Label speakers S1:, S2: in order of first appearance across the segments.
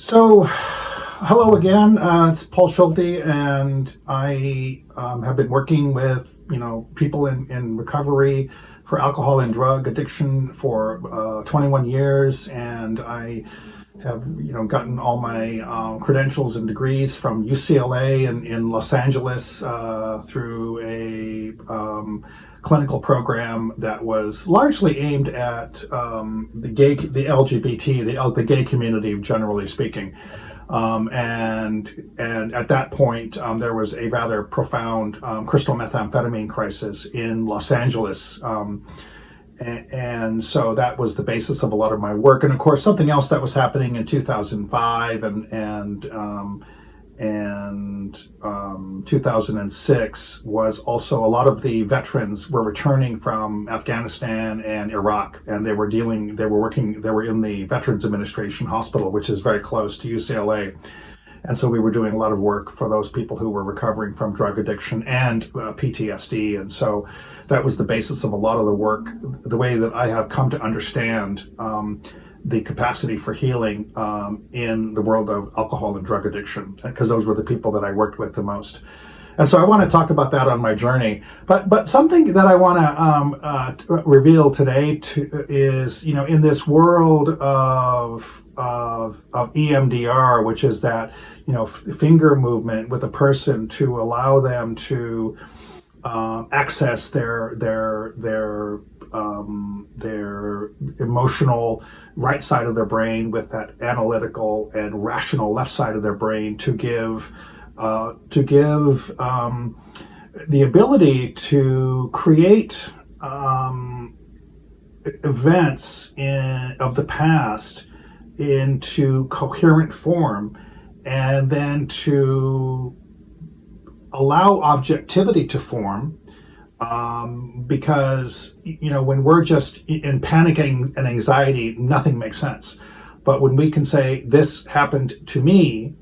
S1: So, hello again. It's Paul Schulte, and I have been working with people in recovery for alcohol and drug addiction for 21 years, and I have gotten all my credentials and degrees from UCLA in Los Angeles through a clinical program that was largely aimed at the LGBT, the gay community, generally speaking. And at that point, there was a rather profound crystal methamphetamine crisis in Los Angeles. And so that was the basis of a lot of my work. And of course, something else that was happening in 2005 and 2006 was also a lot of the veterans were returning from Afghanistan and Iraq, and they were in the Veterans Administration Hospital, which is very close to UCLA. And so we were doing a lot of work for those people who were recovering from drug addiction and PTSD. And so that was the basis of a lot of the work, the way that I have come to understand the capacity for healing in the world of alcohol and drug addiction, because those were the people that I worked with the most. And so I want to talk about that on my journey. But something that I want to reveal today is, in this world of EMDR, which is that finger movement with a person to allow them to access their emotional right side of their brain with that analytical and rational left side of their brain to give the ability to create events of the past into coherent form, and then to allow objectivity to form, because when we're just in panicking and anxiety, nothing makes sense. But when we can say, this happened to me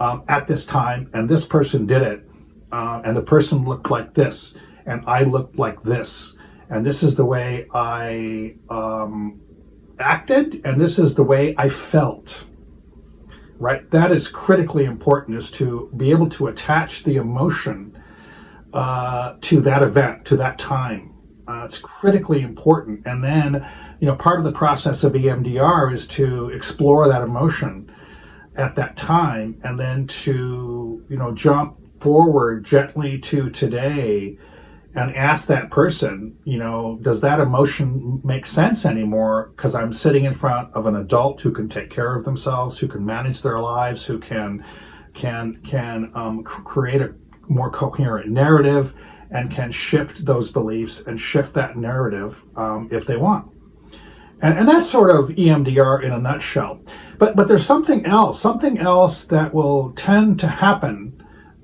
S1: at this time, and this person did it, and the person looked like this, and I looked like this, and this is the way I acted, and this is the way I felt. Right? That is critically important, is to be able to attach the emotion to that event, to that time. It's critically important. And then, part of the process of EMDR is to explore that emotion at that time, and then to, jump forward gently to today and ask that person, does that emotion make sense anymore? Because I'm sitting in front of an adult who can take care of themselves, who can manage their lives, who can create a more coherent narrative, and can shift those beliefs and shift that narrative if they want. And that's sort of EMDR in a nutshell. But there's something else that will tend to happen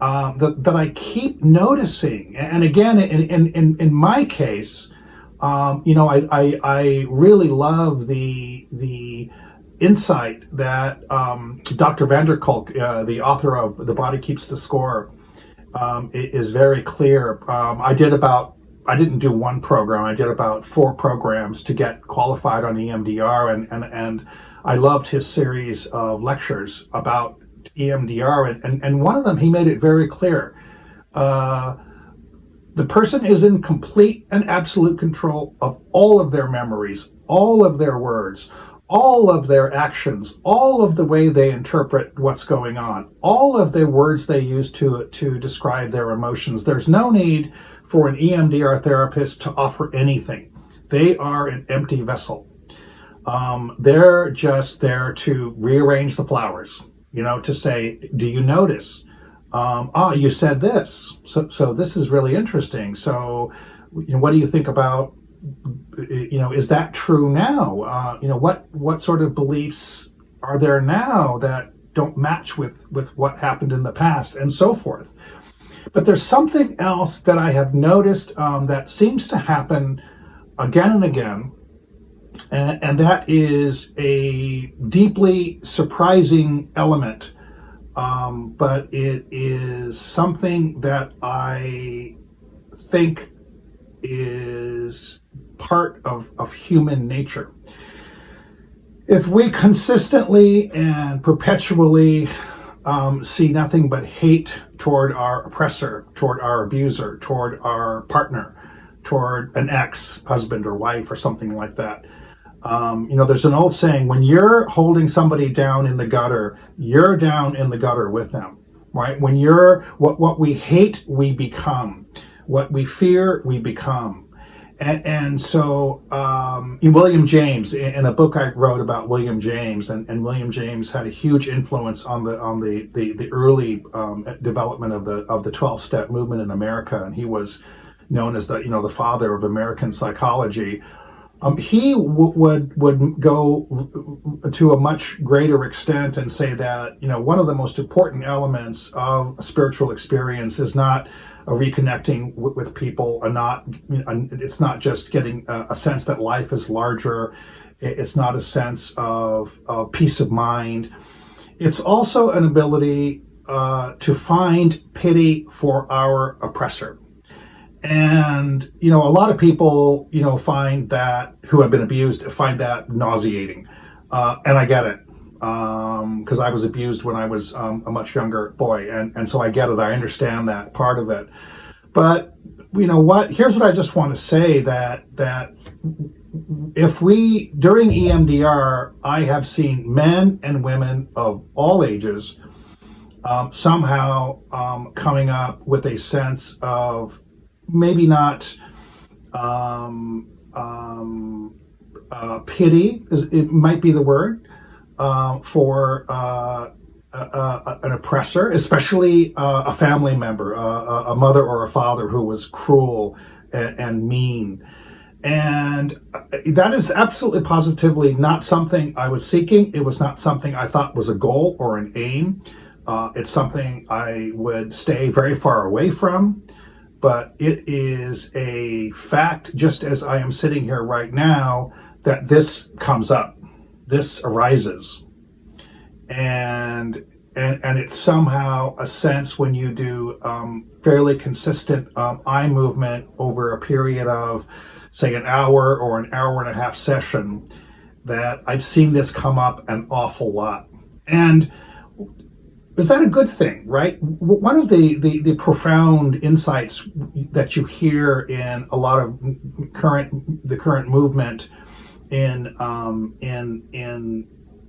S1: that I keep noticing. And again, in my case, I really love the insight that Dr. Van der Kolk, the author of The Body Keeps the Score, is very clear. I didn't do one program. I did about 4 programs to get qualified on EMDR, and I loved his series of lectures about EMDR, and one of them, he made it very clear. The person is in complete and absolute control of all of their memories, all of their words, all of their actions, all of the way they interpret what's going on, all of the words they use to describe their emotions. There's no need for an EMDR therapist to offer anything. They are an empty vessel. They're just there to rearrange the flowers, to say, do you notice? You said this. So this is really interesting. So, what do you think about, is that true now? What sort of beliefs are there now that don't match with what happened in the past, and so forth. But there's something else that I have noticed that seems to happen again and again, and that is a deeply surprising element, but it is something that I think is part of human nature. If we consistently and perpetually see nothing but hate toward our oppressor, toward our abuser, toward our partner, toward an ex, husband or wife or something like that. There's an old saying, when you're holding somebody down in the gutter, you're down in the gutter with them, right? When you're, what we hate, we become. What we fear, we become. And so William James, in a book I wrote about William James, and William James had a huge influence on the early development of the 12-step movement in America, and he was known as the father of American psychology. He would go to a much greater extent and say that one of the most important elements of a spiritual experience is not a reconnecting with people, it's not just getting a sense that life is larger. It's not a sense of peace of mind. It's also an ability to find pity for our oppressor. And, a lot of people, find that, who have been abused, find that nauseating. And I get it. Because I was abused when I was a much younger boy. And so I get it. I understand that part of it. But, here's what I just want to say, that if during EMDR, I have seen men and women of all ages somehow coming up with a sense of maybe not pity, it might be the word, for an oppressor, especially a family member, a mother or a father who was cruel and mean. And that is absolutely positively not something I was seeking. It was not something I thought was a goal or an aim. It's something I would stay very far away from. But it is a fact, just as I am sitting here right now, that this comes up, this arises. And it's somehow a sense, when you do fairly consistent eye movement over a period of, say, an hour or an hour and a half session, that I've seen this come up an awful lot. And is that a good thing, right? One of the profound insights that you hear in a lot of the current movement in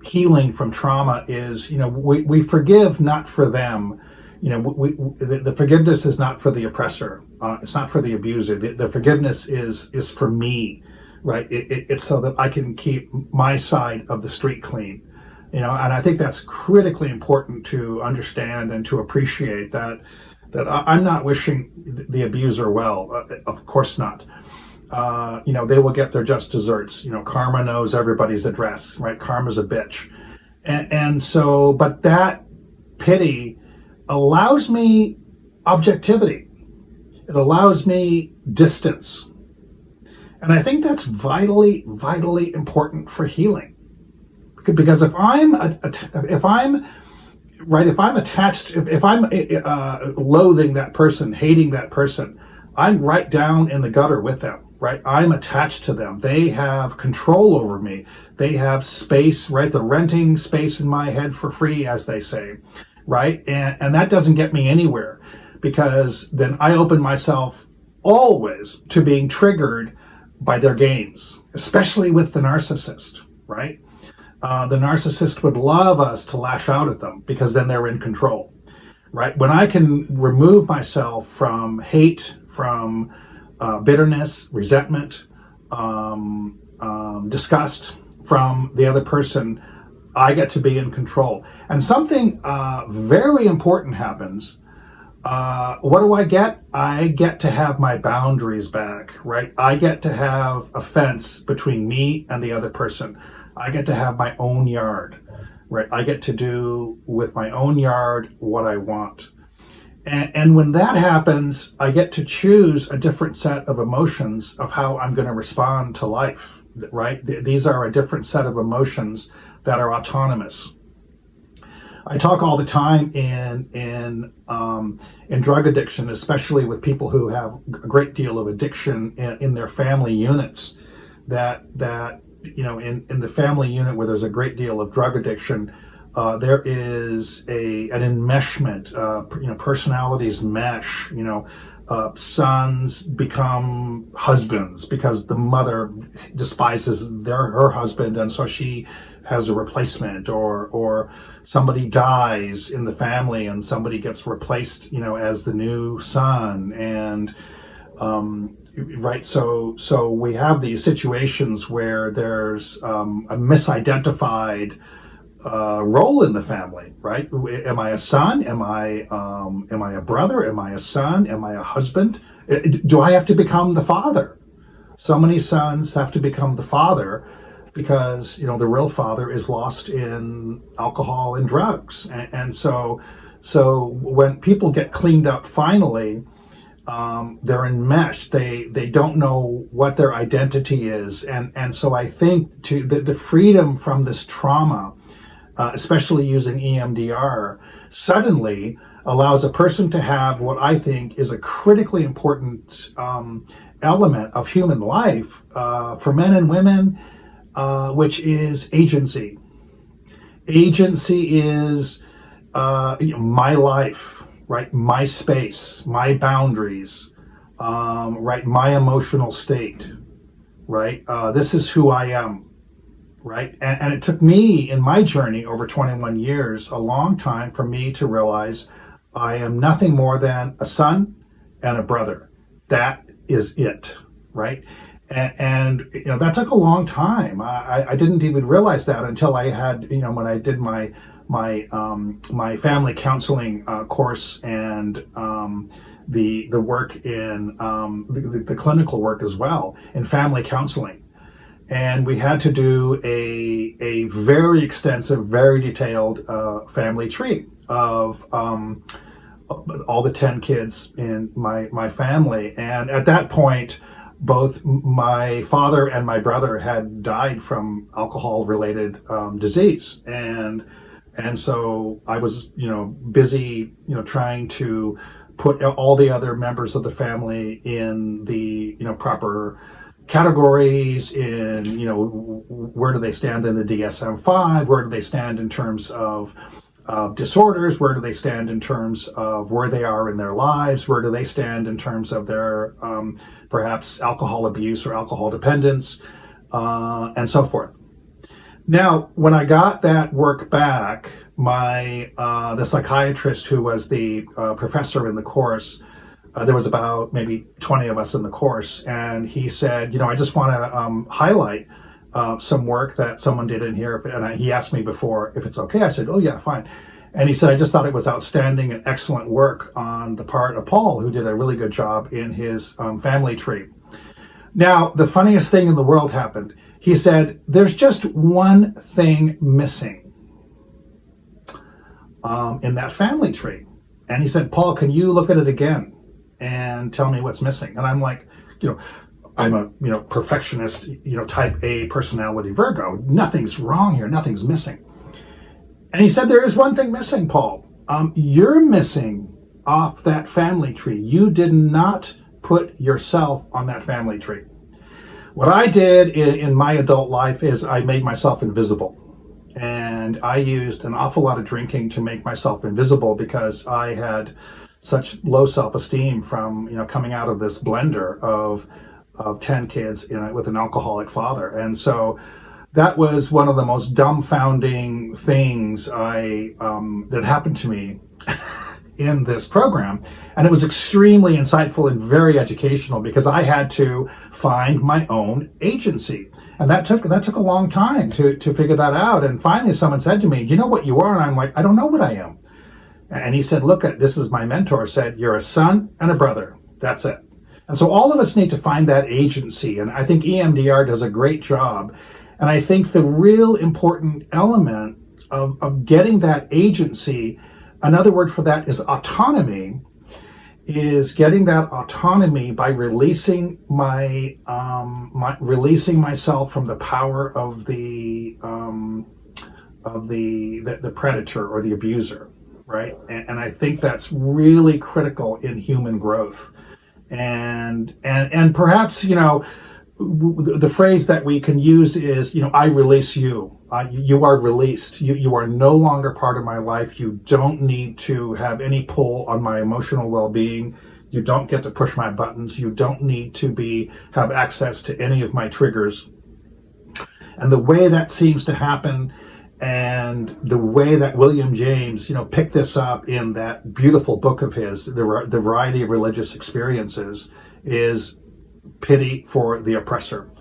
S1: healing from trauma is, we forgive not for them. The forgiveness is not for the oppressor. It's not for the abuser. The forgiveness is for me, right? It's so that I can keep my side of the street clean. And I think that's critically important to understand and to appreciate, that I'm not wishing the abuser well. Of course not. They will get their just desserts. Karma knows everybody's address, right? Karma's a bitch. And so, but that pity allows me objectivity. It allows me distance. And I think that's vitally, vitally important for healing. Because if I'm attached, if I'm loathing that person, hating that person, I'm right down in the gutter with them, right? I'm attached to them. They have control over me. They have space, right? They're renting space in my head for free, as they say, right? And that doesn't get me anywhere, because then I open myself always to being triggered by their games, especially with the narcissist, right? The narcissist would love us to lash out at them, because then they're in control, right? When I can remove myself from hate, from bitterness, resentment, disgust from the other person, I get to be in control. And something very important happens. What do I get? I get to have my boundaries back, right? I get to have a fence between me and the other person. I get to have my own yard, right? I get to do with my own yard what I want. And when that happens, I get to choose a different set of emotions of how I'm going to respond to life, right? These are a different set of emotions that are autonomous. I talk all the time in drug addiction, especially with people who have a great deal of addiction in their family units, that in the family unit where there's a great deal of drug addiction, there is an enmeshment. Personalities mesh. Sons become husbands because the mother despises her husband, and so she has a replacement, or somebody dies in the family and somebody gets replaced, as the new son. And right, so we have these situations where there's a misidentified role in the family, right? Am I a son? Am I a brother? Am I a son? Am I a husband? Do I have to become the father? So many sons have to become the father because the real father is lost in alcohol and drugs. And so when people get cleaned up finally, they're enmeshed. They don't know what their identity is, and so I think the freedom from this trauma, especially using EMDR, suddenly allows a person to have what I think is a critically important element of human life for men and women, which is agency. Agency is my life, right? My space, my boundaries, right? My emotional state, right? This is who I am. Right. And it took me in my journey over 21 years, a long time, for me to realize I am nothing more than a son and a brother. That is it. Right. And that took a long time. I didn't even realize that until I had, when I did my family counseling course, and the work in the clinical work as well in family counseling. And we had to do a very extensive, very detailed family tree of all the 10 kids in my family. And at that point, both my father and my brother had died from alcohol-related disease. And so I was, busy, trying to put all the other members of the family in the, proper categories, in where do they stand in the DSM-5, where do they stand in terms of disorders, where do they stand in terms of where they are in their lives, where do they stand in terms of their perhaps alcohol abuse or alcohol dependence, and so forth. Now, when I got that work back, the psychiatrist who was the professor in the course, there was about maybe 20 of us in the course, and he said, I just want to highlight some work that someone did in here. And he asked me before if it's okay. I said, oh yeah, fine. And he said, I just thought it was outstanding and excellent work on the part of Paul, who did a really good job in his family tree. Now, the funniest thing in the world happened. He said, there's just one thing missing in that family tree. And he said, Paul, can you look at it again and tell me what's missing? And I'm like, I'm a perfectionist, type A personality Virgo. Nothing's wrong here. Nothing's missing. And he said, there is one thing missing, Paul. You're missing off that family tree. You did not put yourself on that family tree. What I did in my adult life is I made myself invisible. And I used an awful lot of drinking to make myself invisible because I had such low self-esteem from coming out of this blender of 10 kids with an alcoholic father. And so that was one of the most dumbfounding things that happened to me in this program. And it was extremely insightful and very educational because I had to find my own agency. And that took a long time to figure that out. And finally someone said to me, do you know what you are? And I'm like, I don't know what I am. And he said, look, this is my mentor, said, you're a son and a brother. That's it. And so all of us need to find that agency. And I think EMDR does a great job. And I think the real important element of getting that agency, another word for that is autonomy, is getting that autonomy by releasing releasing myself from the power of the predator or the abuser, right? And I think that's really critical in human growth. And perhaps, the phrase that we can use is, I release you. You are released. You are no longer part of my life. You don't need to have any pull on my emotional well-being. You don't get to push my buttons. You don't need to have access to any of my triggers. And the way that seems to happen, and the way that William James, picked this up in that beautiful book of his, the Variety of Religious Experiences, is pity for the oppressor.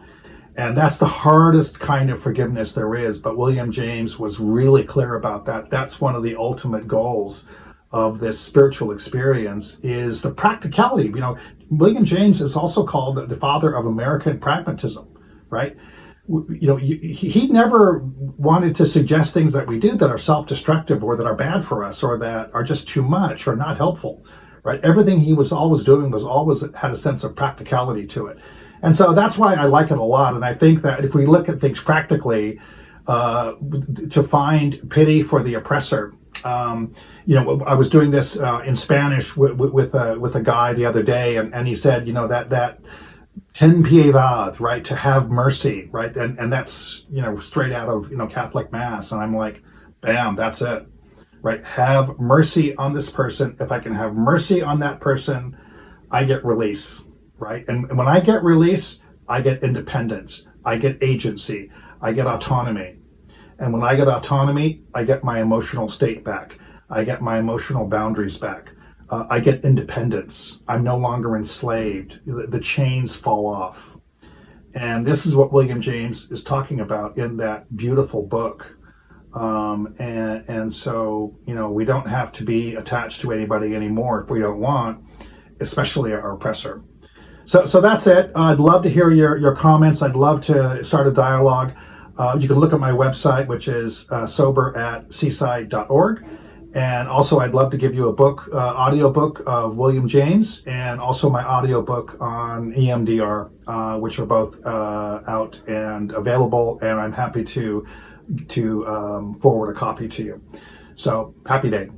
S1: And that's the hardest kind of forgiveness there is. But William James was really clear about that. That's one of the ultimate goals of this spiritual experience, is the practicality. William James is also called the father of American pragmatism, right? He never wanted to suggest things that we do that are self-destructive or that are bad for us or that are just too much or not helpful, right? Everything he was always doing was always had a sense of practicality to it. And so that's why I like it a lot. And I think that if we look at things practically, to find pity for the oppressor, I was doing this in Spanish with a guy the other day, and he said, that ten piedad, right, to have mercy, right, and that's straight out of Catholic Mass, and I'm like, bam, that's it, right? Have mercy on this person. If I can have mercy on that person, I get release, right? And when I get release, I get independence, I get agency, I get autonomy. And when I get autonomy, I get my emotional state back. I get my emotional boundaries back. I get independence. I'm no longer enslaved. The chains fall off. And this is what William James is talking about in that beautiful book. And so, we don't have to be attached to anybody anymore if we don't want, especially our oppressor. So that's it. I'd love to hear your comments. I'd love to start a dialogue. You can look at my website, which is sober@seaside.org. And also, I'd love to give you a book, audiobook of William James, and also my audiobook on EMDR, which are both out and available. And I'm happy to forward a copy to you. So, happy day.